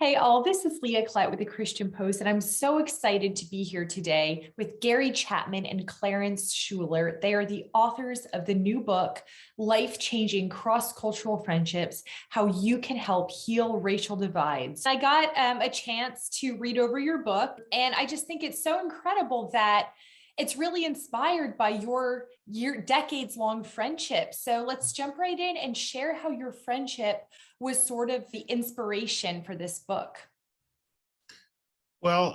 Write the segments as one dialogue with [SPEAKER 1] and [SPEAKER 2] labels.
[SPEAKER 1] Hey all, this is Leah Klett with the Christian Post, and I'm so excited to be here today with Gary Chapman and Clarence Shuler. They are the authors of the new book, Life-Changing Cross-Cultural Friendships, How You Can Help Heal Racial Divides. I got a chance to read over your book, and I just think it's so incredible that it's really inspired by your decades-long friendship. So let's jump right in and share how your friendship was sort of the inspiration for this book.
[SPEAKER 2] Well,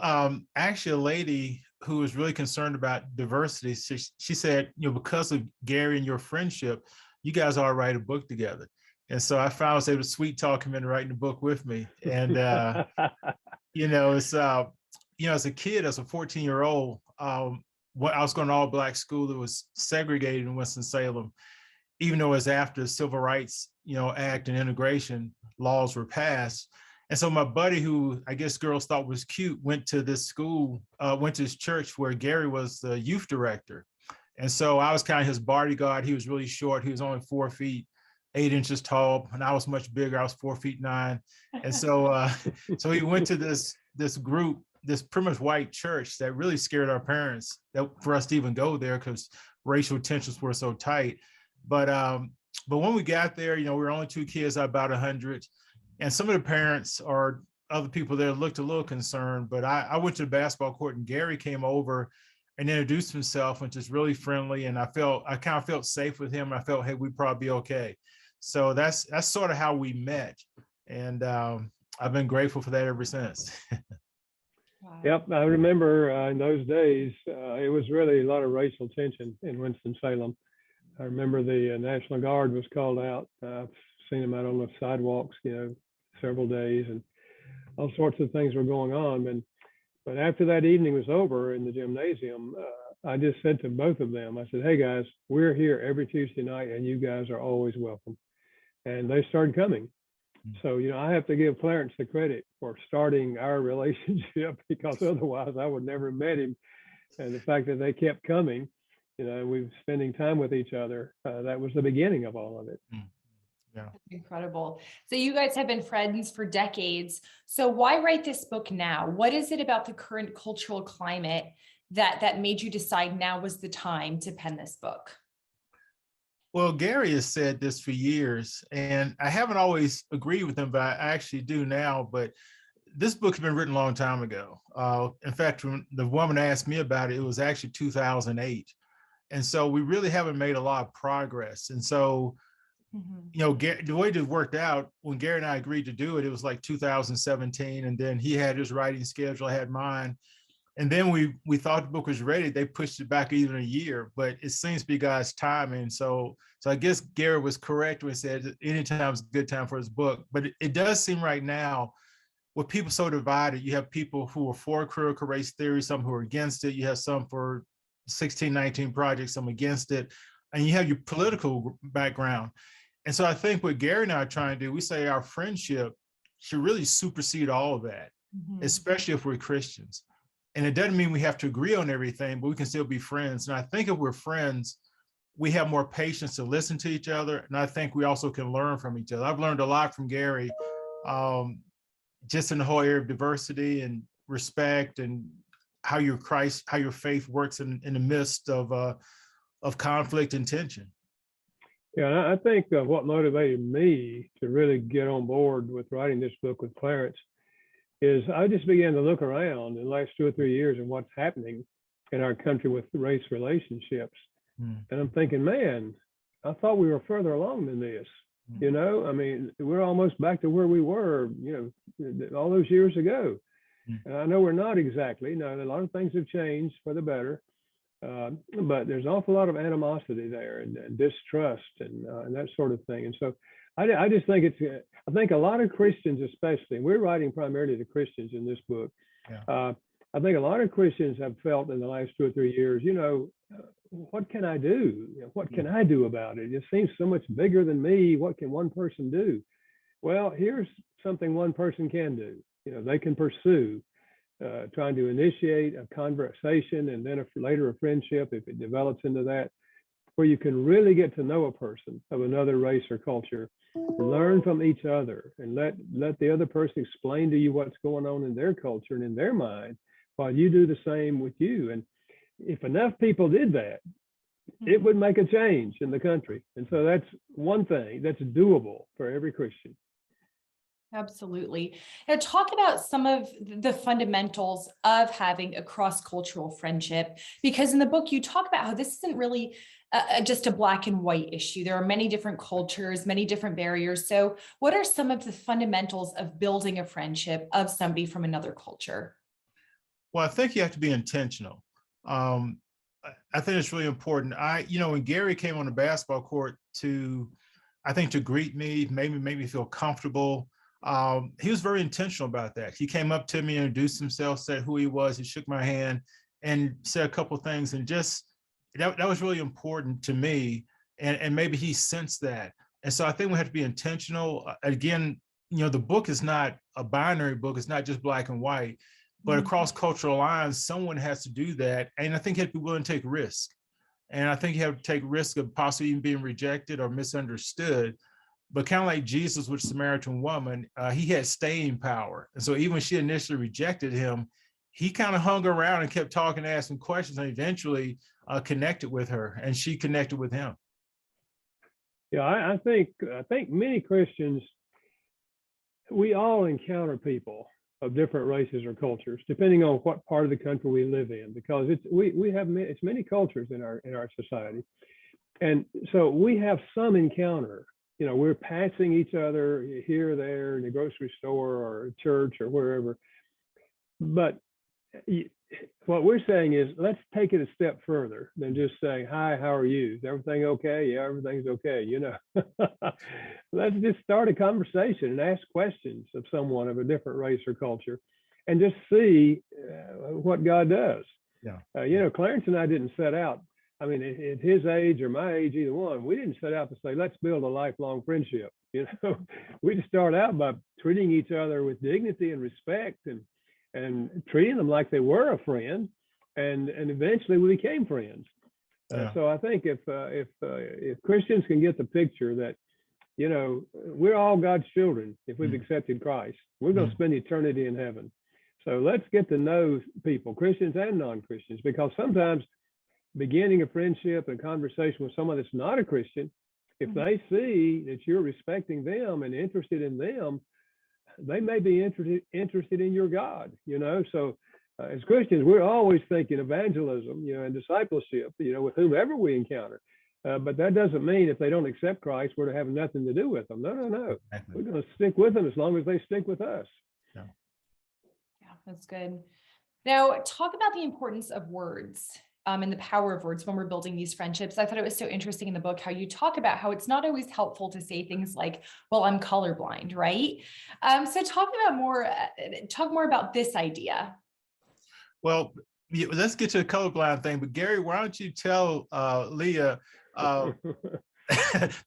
[SPEAKER 2] actually, a lady who was really concerned about diversity, she said, because of Gary and your friendship, you guys ought to write a book together. And so I found I was able to sweet talk him into writing the book with me. And, it's, as a kid, as a 14-year-old, I was going to all black school that was segregated in Winston-Salem, even though it was after the Civil Rights, Act and integration laws were passed. And so my buddy, who I guess girls thought was cute, went to this school, went to this church where Gary was the youth director. And so I was kind of his bodyguard. He was really short. He was only 4 feet, 8 inches tall. And I was much bigger. I was 4 feet 9. And so, so he went to this group, this pretty much white church that really scared our parents for us to even go there because racial tensions were so tight. But when we got there, we were only 2 kids out of about 100. And some of the parents or other people there looked a little concerned, but I went to the basketball court and Gary came over and introduced himself and just really friendly. And I kind of felt safe with him. And I felt, hey, we'd probably be okay. So that's sort of how we met. And I've been grateful for that ever since.
[SPEAKER 3] Wow. Yep, I remember in those days, it was really a lot of racial tension in Winston-Salem. I remember the National Guard was called out. I've seen them out on the sidewalks, several days, and all sorts of things were going on. But after that evening was over in the gymnasium, I just said to both of them, I said, hey guys, we're here every Tuesday night and you guys are always welcome. And they started coming. So, I have to give Clarence the credit for starting our relationship because otherwise I would never have met him. And the fact that they kept coming, we were spending time with each other. That was the beginning of all of it.
[SPEAKER 2] Yeah.
[SPEAKER 1] That's incredible. So you guys have been friends for decades. So why write this book now? What is it about the current cultural climate that made you decide now was the time to pen this book?
[SPEAKER 2] Well, Gary has said this for years, and I haven't always agreed with him, but I actually do now. But this book has been written a long time ago. In fact, when the woman asked me about it, it was actually 2008. And so we really haven't made a lot of progress. And so, the way it worked out, when Gary and I agreed to do it, it was like 2017. And then he had his writing schedule, I had mine. And then we thought the book was ready. They pushed it back even a year, but it seems to be God's timing. So I guess Gary was correct when he said anytime's a good time for his book. But it does seem right now, with people so divided, you have people who are for critical race theory, some who are against it. You have some for 1619 Project, some against it. And you have your political background. And so I think what Gary and I are trying to do, we say our friendship should really supersede all of that, especially if we're Christians. And it doesn't mean we have to agree on everything, but we can still be friends. And I think if we're friends, we have more patience to listen to each other. And I think we also can learn from each other. I've learned a lot from Gary, just in the whole area of diversity and respect and how your faith works in the midst of conflict and tension.
[SPEAKER 3] Yeah, I think what motivated me to really get on board with writing this book with Clarence is I just began to look around in the last 2 or 3 years and what's happening in our country with race relationships. And I'm thinking, man, I thought we were further along than this. I mean, we're almost back to where we were, all those years ago. And I know we're not exactly. Now, a lot of things have changed for the better, but there's an awful lot of animosity there and distrust and that sort of thing. And so I just think I think a lot of Christians, especially, and we're writing primarily to Christians in this book. Yeah. I think a lot of Christians have felt in the last 2 or 3 years, what can I do? What can I do about it? It seems so much bigger than me. What can one person do? Well, here's something one person can do. They can pursue trying to initiate a conversation and then later a friendship, if it develops into that, where you can really get to know a person of another race or culture Learn from each other and let the other person explain to you what's going on in their culture and in their mind while you do the same with you. And if enough people did that, it would make a change in the country. And so that's one thing that's doable for every Christian.
[SPEAKER 1] Absolutely. Now, talk about some of the fundamentals of having a cross-cultural friendship, because in the book you talk about how this isn't really just a black and white issue. There are many different cultures, many different barriers. So what are some of the fundamentals of building a friendship of somebody from another culture?
[SPEAKER 2] Well, I think you have to be intentional. I think it's really important. When Gary came on the basketball court to greet me, make me feel comfortable. He was very intentional about that. He came up to me, introduced himself, said who he was. He shook my hand and said a couple of things, and just that was really important to me. And maybe he sensed that. And so I think we have to be intentional. Again, the book is not a binary book. It's not just black and white, but across cultural lines, someone has to do that. And I think you have to be willing to take risk. And I think you have to take risk of possibly even being rejected or misunderstood. But kind of like Jesus with the Samaritan woman, he had staying power. And so even when she initially rejected him, he kind of hung around and kept talking, asking questions, and eventually connected with her, and she connected with him.
[SPEAKER 3] Yeah, I think many Christians, we all encounter people of different races or cultures, depending on what part of the country we live in, because it's many cultures in our society, and so we have some encounter. We're passing each other here or there in the grocery store or church or wherever. But what we're saying is, let's take it a step further than just saying, hi, how are you? Is everything okay? Yeah, everything's okay. Let's just start a conversation and ask questions of someone of a different race or culture and just see what God does. Yeah. Clarence and I didn't set out. I mean, at his age or my age, either one, we didn't set out to say, let's build a lifelong friendship. We just start out by treating each other with dignity and respect and treating them like they were a friend. And eventually we became friends. Yeah. So I think if Christians can get the picture that, we're all God's children, if we've accepted Christ, we're going to spend eternity in heaven. So let's get to know people, Christians and non-Christians, because sometimes beginning a friendship and conversation with someone that's not a Christian, if they see that you're respecting them and interested in them, they may be interested in your God, So as Christians, we're always thinking evangelism, and discipleship, with whomever we encounter. But that doesn't mean if they don't accept Christ, we're to have nothing to do with them. No. Exactly. We're going to stick with them as long as they stick with us.
[SPEAKER 1] Yeah, that's good. Now, talk about the importance of words. And the power of words when we're building these friendships. I thought it was so interesting in the book how you talk about how it's not always helpful to say things like, well, I'm colorblind, right? So talk more about this idea.
[SPEAKER 2] Well, let's get to the colorblind thing, but Gary, why don't you tell Leah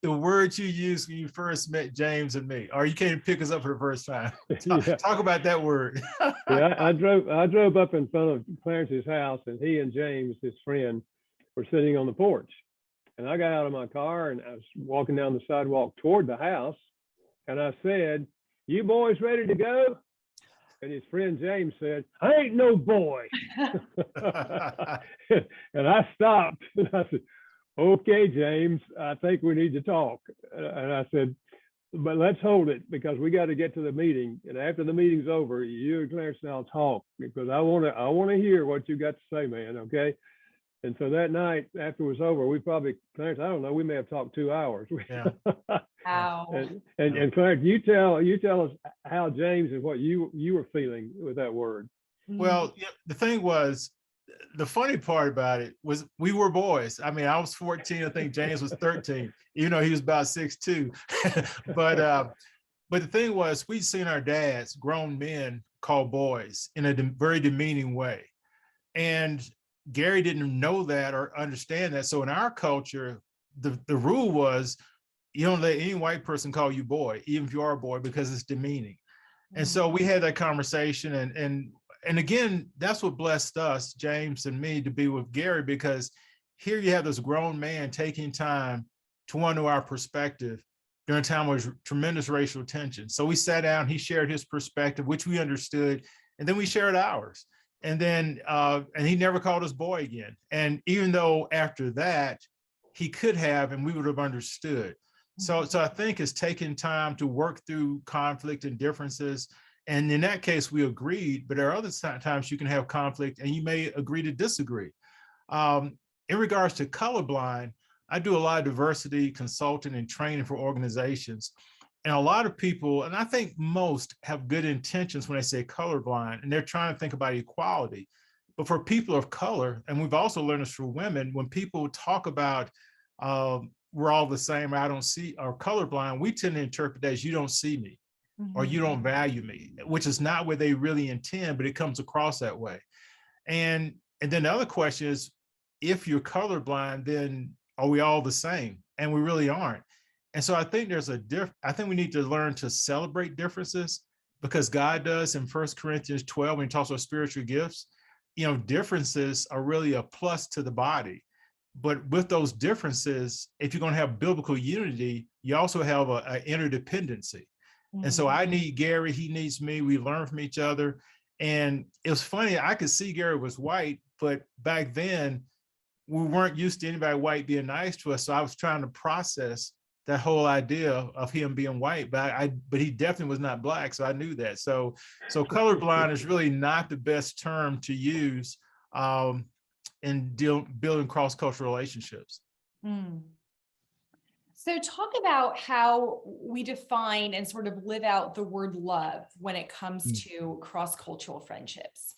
[SPEAKER 2] the words you used when you first met James and me, or you can't pick us up for the first time. Talk about that word.
[SPEAKER 3] Yeah, I drove up in front of Clarence's house, and he and James, his friend, were sitting on the porch. And I got out of my car and I was walking down the sidewalk toward the house, and I said, "You boys ready to go?" And his friend James said, "I ain't no boy." And I stopped and I said, "Okay, James, I think we need to talk." And I said, "But let's hold it because we got to get to the meeting. And after the meeting's over, you and Clarence and I'll talk because I want to hear what you got to say, man. Okay." And so that night after it was over, Clarence, I don't know, we may have talked 2 hours.
[SPEAKER 2] Yeah.
[SPEAKER 1] Wow.
[SPEAKER 3] And Clarence, you tell us how James and what you were feeling with that word.
[SPEAKER 2] Well, the thing was, the funny part about it was we were boys. I mean, I was 14. I think James was 13, even though he was about 6'2". But the thing was, we'd seen our dads, grown men, call boys in a very demeaning way. And Gary didn't know that or understand that. So in our culture, the rule was you don't let any white person call you boy, even if you are a boy, because it's demeaning. And so we had that conversation, and again, that's what blessed us, James and me, to be with Gary, because here you have this grown man taking time to want to know our perspective during a time of tremendous racial tension. So we sat down, he shared his perspective, which we understood, and then we shared ours. And then, and he never called us boy again. And even though after that, he could have, and we would have understood. So I think it's taking time to work through conflict and differences. And in that case, we agreed, but there are other times you can have conflict and you may agree to disagree. In regards to colorblind, I do a lot of diversity consulting and training for organizations. And a lot of people, and I think most, have good intentions when they say colorblind, and they're trying to think about equality. But for people of color, and we've also learned this for women, when people talk about we're all the same, or I don't see, or colorblind, we tend to interpret that as you don't see me, or you don't value me, which is not what they really intend, but it comes across that way. And then the other question is, if you're colorblind, then are we all the same? And we really aren't. And so I think I think we need to learn to celebrate differences, because God does in 1 Corinthians 12, when he talks about spiritual gifts, differences are really a plus to the body. But with those differences, if you're going to have biblical unity, you also have an interdependency. And so I need Gary, he needs me, we learn from each other. And it was funny, I could see Gary was white, but back then we weren't used to anybody white being nice to us. So I was trying to process that whole idea of him being white, but he definitely was not Black. So I knew that. So colorblind is really not the best term to use in building cross-cultural relationships.
[SPEAKER 1] So talk about how we define and sort of live out the word love when it comes to cross-cultural friendships.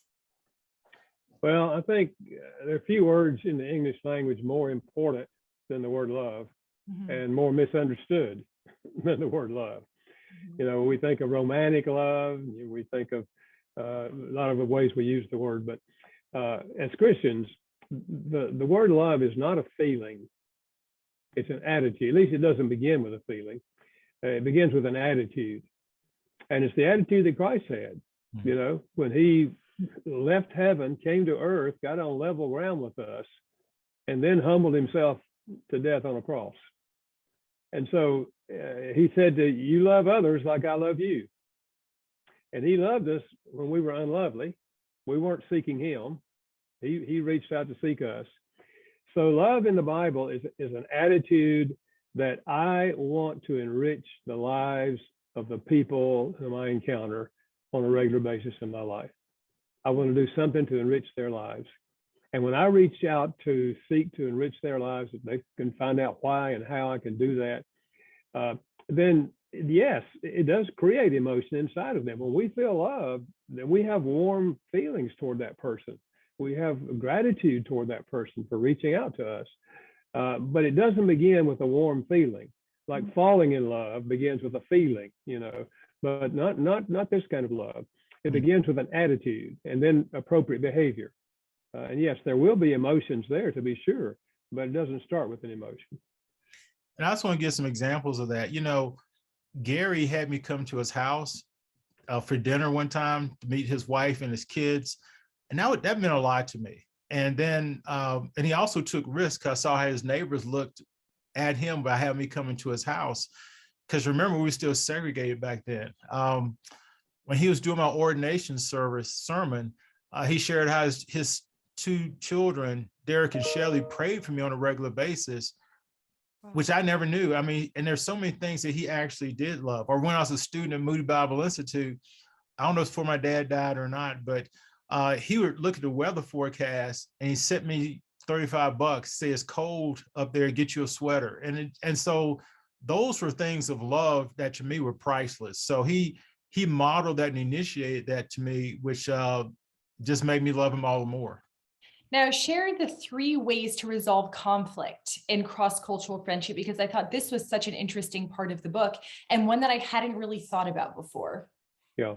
[SPEAKER 3] Well, I think there are a few words in the English language more important than the word love, and more misunderstood than the word love. We think of romantic love, we think of a lot of the ways we use the word, but as Christians, the word love is not a feeling. It's an attitude. At least it doesn't begin with a feeling. It begins with an attitude. And it's the attitude that Christ had, when he left heaven, came to earth, got on level ground with us, and then humbled himself to death on a cross. And so he said that you love others like I love you. And he loved us when we were unlovely. We weren't seeking him. He reached out to seek us. So love in the Bible is an attitude that I want to enrich the lives of the people whom I encounter on a regular basis in my life. I want to do something to enrich their lives. And when I reach out to seek to enrich their lives, if they can find out why and how I can do that, then yes, it does create emotion inside of them. When we feel love, then we have warm feelings toward that person. We have gratitude toward that person for reaching out to us. But it doesn't begin with a warm feeling. Like falling in love begins with a feeling, but not this kind of love. It begins with an attitude and then appropriate behavior. And yes, there will be emotions there, to be sure, but it doesn't start with an emotion.
[SPEAKER 2] And I just want to give some examples of that. Gary had me come to his house for dinner one time to meet his wife and his kids. And that meant a lot to me. And then, and he also took risks. I saw how his neighbors looked at him by having me come into his house. Because remember, we were still segregated back then. When he was doing my ordination sermon, he shared how his two children, Derek and Shelley, prayed for me on a regular basis, which I never knew. I mean, and there's so many things that he actually did love. Or when I was a student at Moody Bible Institute, I don't know if it's before my dad died or not, but he would look at the weather forecast and he sent me $35, say it's cold up there, get you a sweater. And so those were things of love that to me were priceless. So he modeled that and initiated that to me, which just made me love him all the more.
[SPEAKER 1] Now, share the 3 ways to resolve conflict in cross-cultural friendship, because I thought this was such an interesting part of the book and one that I hadn't really thought about before.
[SPEAKER 3] Yeah.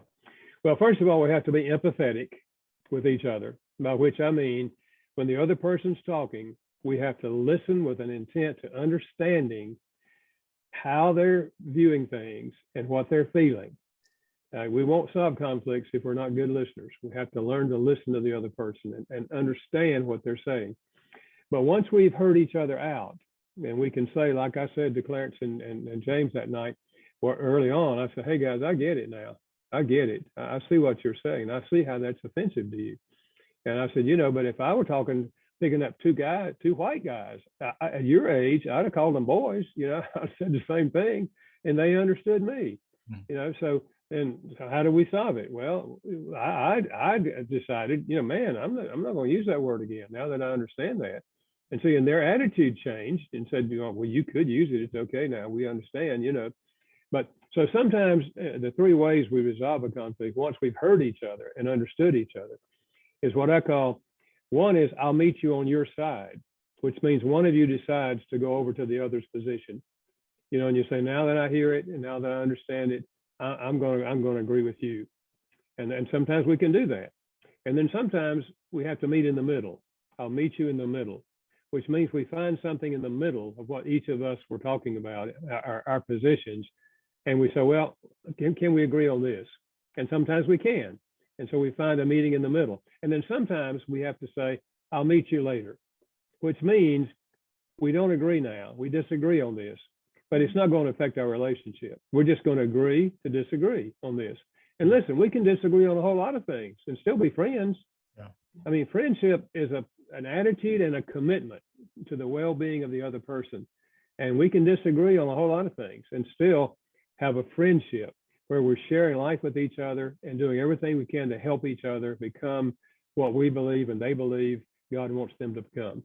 [SPEAKER 3] Well, first of all, we have to be empathetic with each other, by which I mean, when the other person's talking, we have to listen with an intent to understanding how they're viewing things and what they're feeling. We won't solve conflicts if we're not good listeners. We have to learn to listen to the other person and understand what they're saying. But once we've heard each other out, And we can say, like I said to Clarence and James that night, or early on, I said, hey guys, I get it now. I get it. I see what you're saying. I see how that's offensive to you. And I said, but if I were picking up two white guys at your age, I'd have called them boys. I said the same thing, and they understood me. So how do we solve it? Well, I decided, man, I'm not going to use that word again now that I understand that. And so, and their attitude changed and said, well, you could use it. It's okay now. We understand, But so sometimes the three ways we resolve a conflict, once we've heard each other and understood each other, is what I call, one is I'll meet you on your side, which means one of you decides to go over to the other's position, and you say, now that I hear it and now that I understand it, I'm going to agree with you. And sometimes we can do that. And then sometimes we have to meet in the middle. I'll meet you in the middle, which means we find something in the middle of what each of us were talking about, our positions. And we say, well, can we agree on this? And sometimes we can. And so we find a meeting in the middle. And then sometimes we have to say, I'll meet you later, which means we don't agree now. We disagree on this, but it's not going to affect our relationship. We're just going to agree to disagree on this. And listen, we can disagree on a whole lot of things and still be friends.
[SPEAKER 2] Yeah.
[SPEAKER 3] I mean, friendship is an attitude and a commitment to the well-being of the other person. And we can disagree on a whole lot of things and still have a friendship where we're sharing life with each other and doing everything we can to help each other become what we believe and they believe God wants them to become.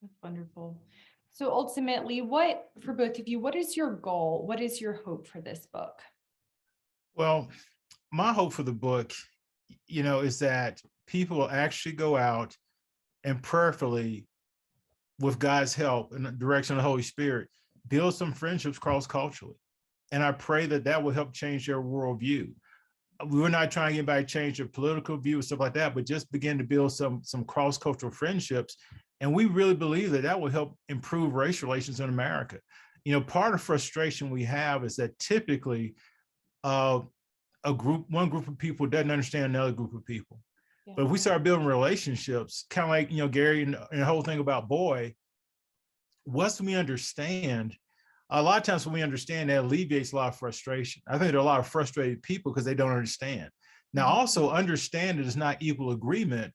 [SPEAKER 1] That's wonderful. So ultimately, for both of you, what is your goal? What is your hope for this book?
[SPEAKER 2] Well, my hope for the book, is that people will actually go out and prayerfully, with God's help and the direction of the Holy Spirit, build some friendships cross-culturally. And I pray that will help change their worldview. We're not trying to get anybody to change their political view and stuff like that, but just begin to build some cross-cultural friendships. And we really believe that will help improve race relations in America. Part of frustration we have is that typically one group of people doesn't understand another group of people. Yeah. But if we start building relationships, kind of like, Gary and the whole thing about boy, once we understand, a lot of times when we understand, that alleviates a lot of frustration. I think there are a lot of frustrated people because they don't understand. Now, also understand it is not equal agreement,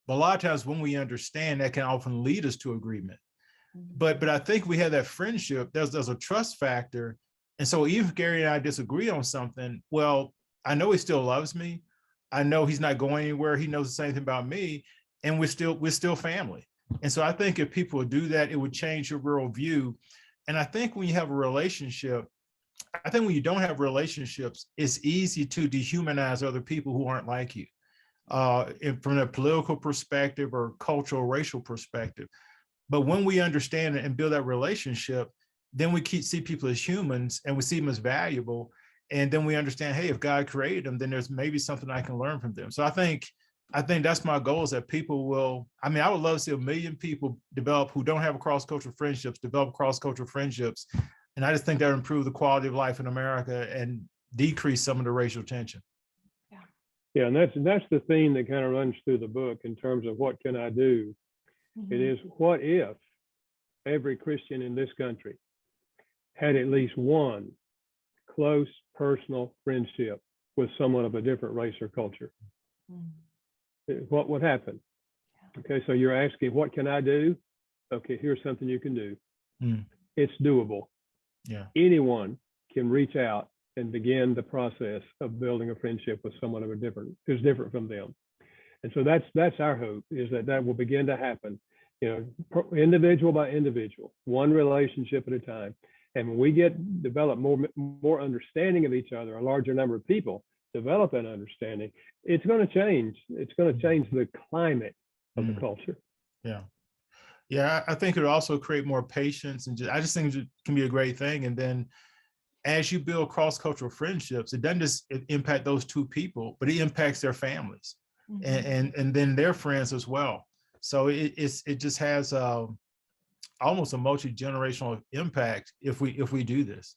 [SPEAKER 2] but a lot of times when we understand, that can often lead us to agreement. But I think we have that friendship, there's a trust factor. And so even if Gary and I disagree on something, well, I know he still loves me. I know he's not going anywhere. He knows the same thing about me, and we're still family. And so I think if people would do that, it would change your worldview. And I think when you have a relationship, I think when you don't have relationships, it's easy to dehumanize other people who aren't like you, from a political perspective or cultural, racial perspective. But when we understand it and build that relationship, then we see people as humans and we see them as valuable. And then we understand, hey, if God created them, then there's maybe something I can learn from them. So I think that's my goal, is that people will, I would love to see 1 million people who don't have cross-cultural friendships, develop cross-cultural friendships. And I just think that would improve the quality of life in America and decrease some of the racial tension.
[SPEAKER 3] Yeah, and that's the theme that kind of runs through the book in terms of what can I do? Mm-hmm. It is, what if every Christian in this country had at least one close personal friendship with someone of a different race or culture? Mm. What would happen? Okay, so you're asking, what can I do? Okay, here's something you can do. Mm. It's doable. Yeah. Anyone can reach out and begin the process of building a friendship with someone who's different from them. And so that's our hope, is that will begin to happen, individual by individual, one relationship at a time. And when we develop more understanding of each other, a larger number of people develop that understanding, it's going to change. It's going to change the climate of the culture. Yeah.
[SPEAKER 2] Yeah, I think it would also create more patience, and I just think it can be a great thing. And then as you build cross-cultural friendships, it doesn't just impact those two people, but it impacts their families, mm-hmm. and then their friends as well. So it just has almost a multi-generational impact if we do this.